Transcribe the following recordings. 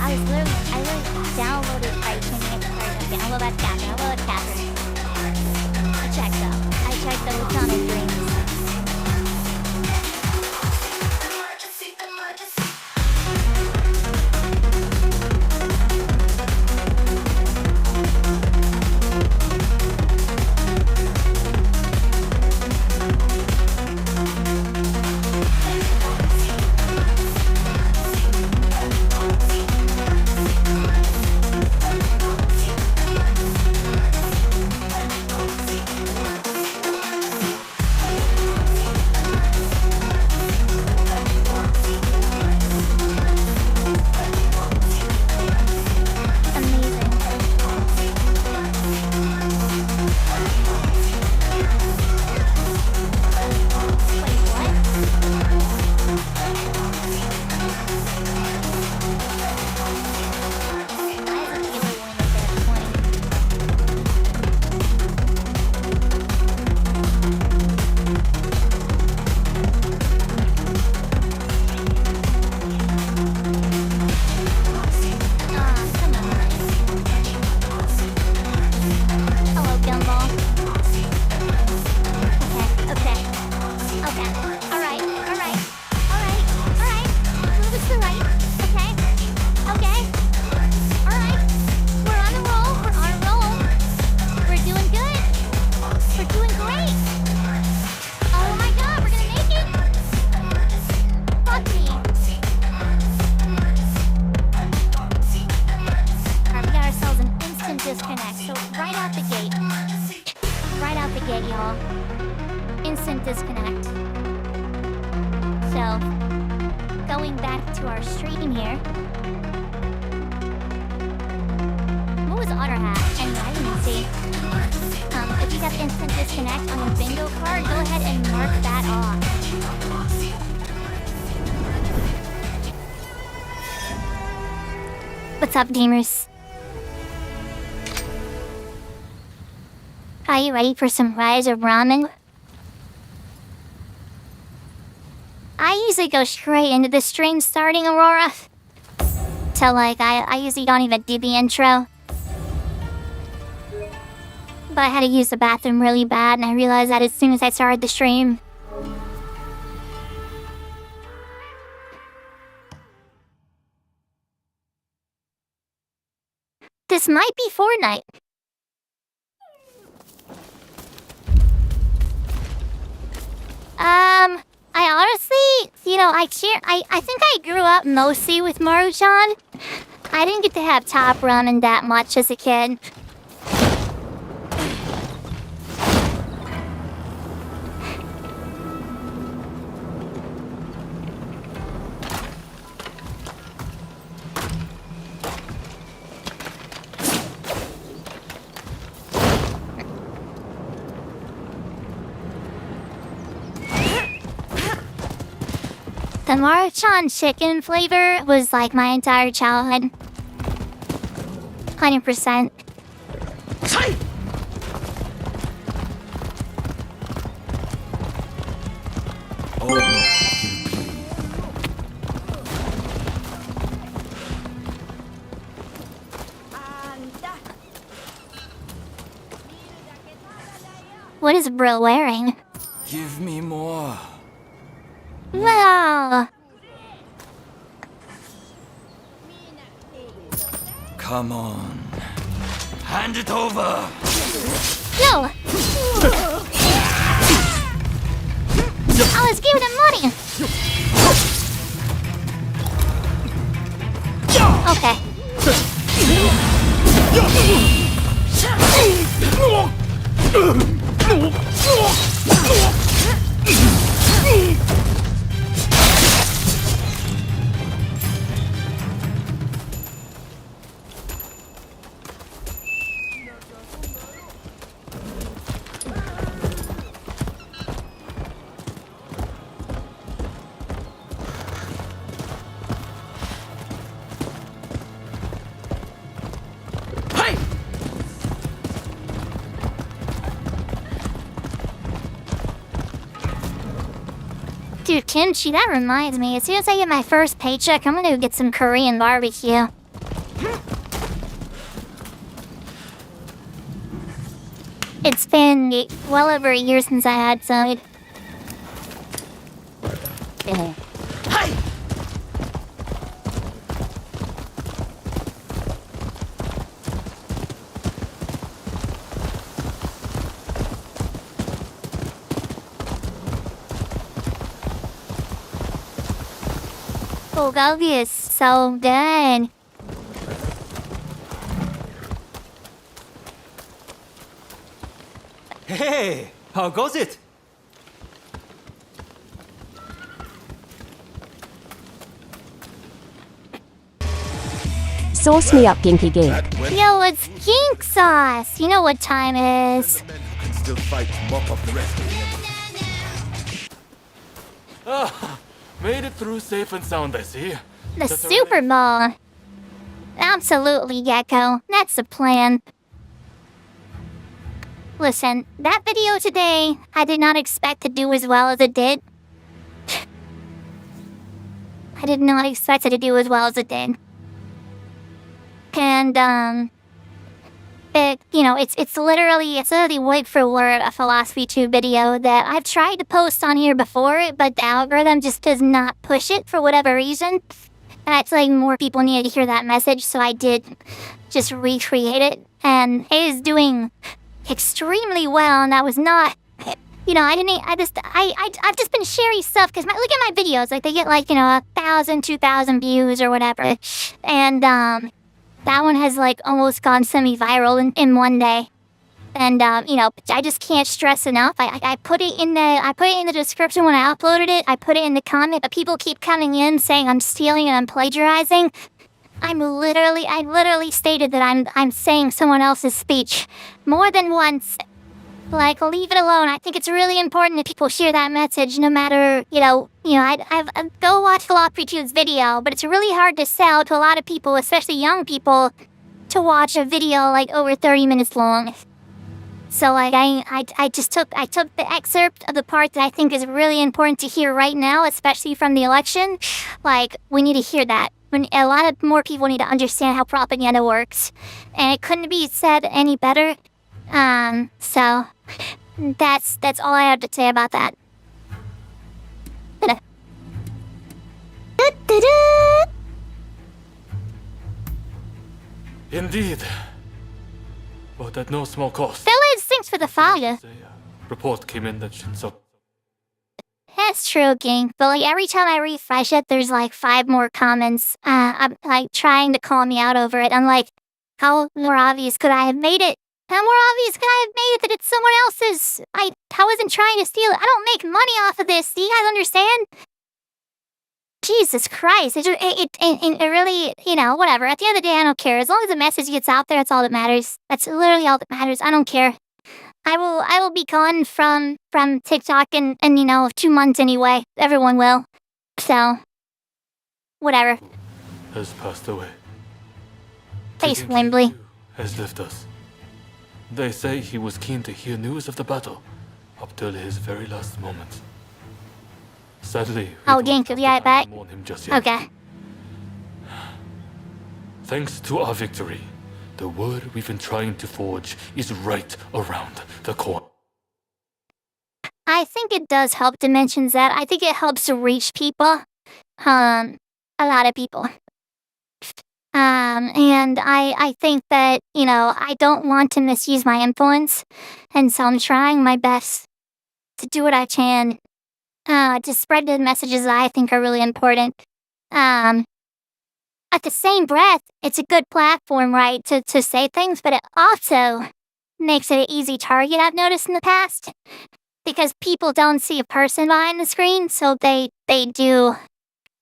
I literally downloaded, I download that Catherine. I checked though, it's on his dreams. What's up, gamers? Are you ready for some fries or ramen? I usually go straight into the stream starting, Aurora. So I usually don't even do the intro. But I had to use the bathroom really bad, and I realized that as soon as I started the stream. This might be Fortnite. I honestly, I think I grew up mostly with Maruchan. I didn't get to have Top Ramen that much as a kid. The Maruchan chicken flavor was like my entire childhood. 100%. What is Brill wearing? Give me more. Wow. Come on. Hand it over. No. I was giving him money. Okay. Dude, kimchi, that reminds me. As soon as I get my first paycheck, I'm gonna go get some Korean barbecue. It's been well over a year since I had some. Hey! Bulgogi is so good. Hey, how goes it? Sauce me up, Ginky Gink. Yo, it's Gink Sauce. You know what time it is. Can still fight, mop up the rest of the Made it through safe and sound, I see. The Super Bowl. Absolutely, Gecko. That's the plan. Listen, that video today, I did not expect to do as well as it did. I did not expect it to do as well as it did. And, it's literally word for word a Philosophy Tube video that I've tried to post on here before, but the algorithm just does not push it for whatever reason. And I feel like more people needed to hear that message, so I did just recreate it. And it is doing extremely well, and that was not... I've just been sharing stuff, because look at my videos, like, they get, 1,000, 2,000 views or whatever. And, that one has, almost gone semi-viral in one day. And, I just can't stress enough. I put it in the description when I uploaded it. I put it in the comment, but people keep coming in saying I'm stealing and I'm plagiarizing. I literally stated that I'm saying someone else's speech more than once. Leave it alone. I think it's really important that people share that message, no matter, I've go watch Philosophy Tube's video, but it's really hard to sell to a lot of people, especially young people, to watch a video, over 30 minutes long. So, I took the excerpt of the part that I think is really important to hear right now, especially from the election. We need to hear that. A lot of more people need to understand how propaganda works. And it couldn't be said any better. So that's all I have to say about that. Indeed. But at no small cost. Village thanks for the fire. A report came in that Shinzo... That's true, King. But every time I refresh it, there's 5 more comments. I'm trying to call me out over it. I'm like, how more obvious could I have made it? How more obvious could I have made it that it's someone else's? I wasn't trying to steal it. I don't make money off of this. Do you guys understand? Jesus Christ. It really, whatever. At the end of the day, I don't care. As long as the message gets out there, that's all that matters. That's literally all that matters. I don't care. I will be gone from TikTok in 2 months anyway. Everyone will. So, whatever. has passed away. Face King Wembley. has left us. They say he was keen to hear news of the battle up till his very last moment. Sadly, Oh, Gink, could be right back. mourn him just yet. Okay. Thanks to our victory, the word we've been trying to forge is right around the corner. I think it does help Dimensions that. I think it helps to reach people. A lot of people. And I think that, I don't want to misuse my influence. And so I'm trying my best to do what I can to spread the messages that I think are really important. At the same breath, it's a good platform, right, to say things, but it also makes it an easy target, I've noticed in the past. Because people don't see a person behind the screen, so they do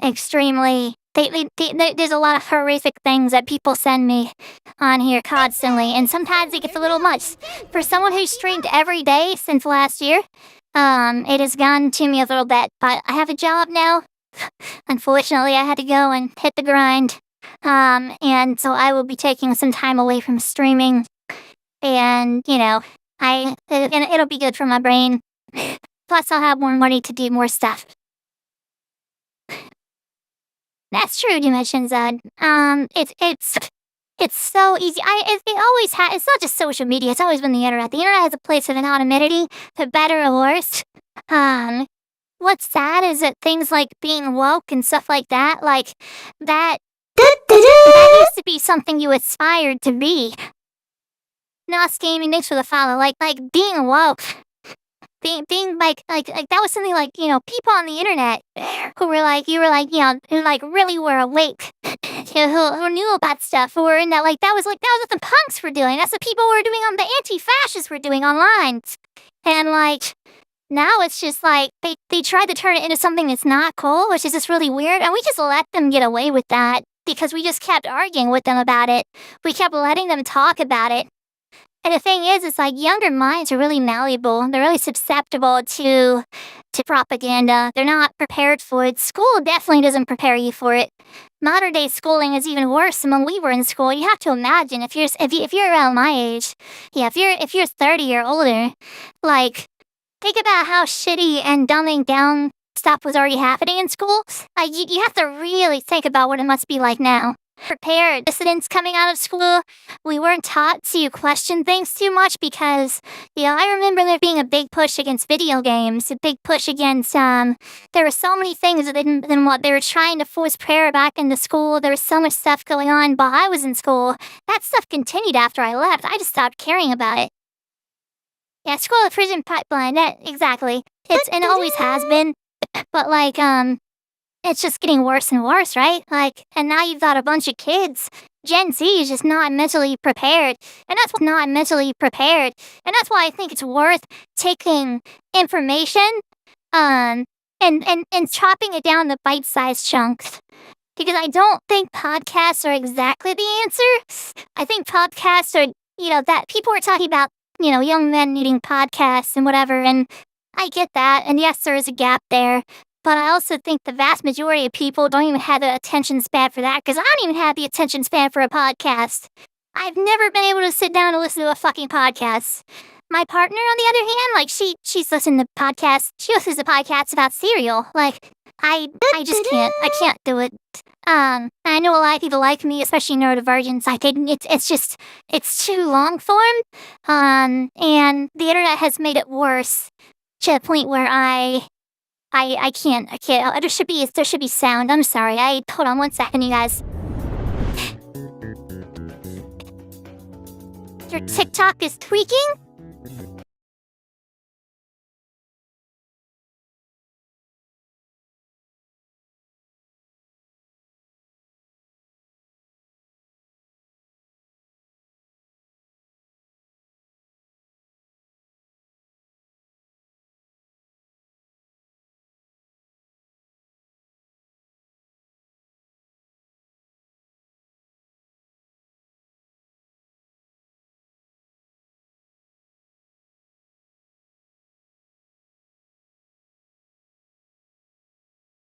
extremely... there's a lot of horrific things that people send me on here constantly, and sometimes it gets a little much. For someone who's streamed every day since last year, it has gotten to me a little bit, but I have a job now. Unfortunately, I had to go and hit the grind, and so I will be taking some time away from streaming, and, it'll be good for my brain. Plus, I'll have more money to do more stuff. That's true, Dimension Zed. It's so easy. It always has. It's not just social media. It's always been the internet. The internet has a place of anonymity, for better or worse. What's sad is that things like being woke and stuff like that, like that used to be something you aspired to be. Nos gaming, thanks for the follow. Like being woke. Being like that was something like, you know, people on the internet who were like, you were like, you know, who like really were awake, who knew about stuff, who were in that, like, that was what the punks were doing. That's what people were doing the anti-fascists were doing online. And like, now it's just like, they tried to turn it into something that's not cool, which is just really weird. And we just let them get away with that because we just kept arguing with them about it. We kept letting them talk about it. And the thing is, it's like younger minds are really malleable. They're really susceptible to propaganda. They're not prepared for it. School definitely doesn't prepare you for it. Modern day schooling is even worse than when we were in school. You have to imagine if you're around my age, yeah, if you're 30 or older, like, think about how shitty and dumbing down stuff was already happening in school. Like, you have to really think about what it must be like now. Prepared dissidents coming out of school, we weren't taught to question things too much because, you know, I remember there being a big push against video games, a big push against, there were so many things than what they were trying to force prayer back into school. There was so much stuff going on while I was in school. That stuff continued after I left. I just stopped caring about it. Yeah, school to prison pipeline, exactly. And it always has been. But like, it's just getting worse and worse, right? Like, and now you've got a bunch of kids. Gen Z is just not mentally prepared. And that's not mentally prepared. And that's why I think it's worth taking information, and chopping it down to bite-sized chunks. Because I don't think podcasts are exactly the answer. I think podcasts are, you know, that people are talking about, you know, young men needing podcasts and whatever, and I get that. And yes, there is a gap there. But I also think the vast majority of people don't even have the attention span for that, because I don't even have the attention span for a podcast. I've never been able to sit down and listen to a fucking podcast. My partner, on the other hand, like, she's listened to podcasts. She listens to podcasts about cereal. Like, I just can't. I can't do it. I know a lot of people like me, especially neurodivergents. Like, it's too long form. And the internet has made it worse to the point where I can't. There should be sound. I'm sorry. Hold on one second, you guys. Your TikTok is tweaking?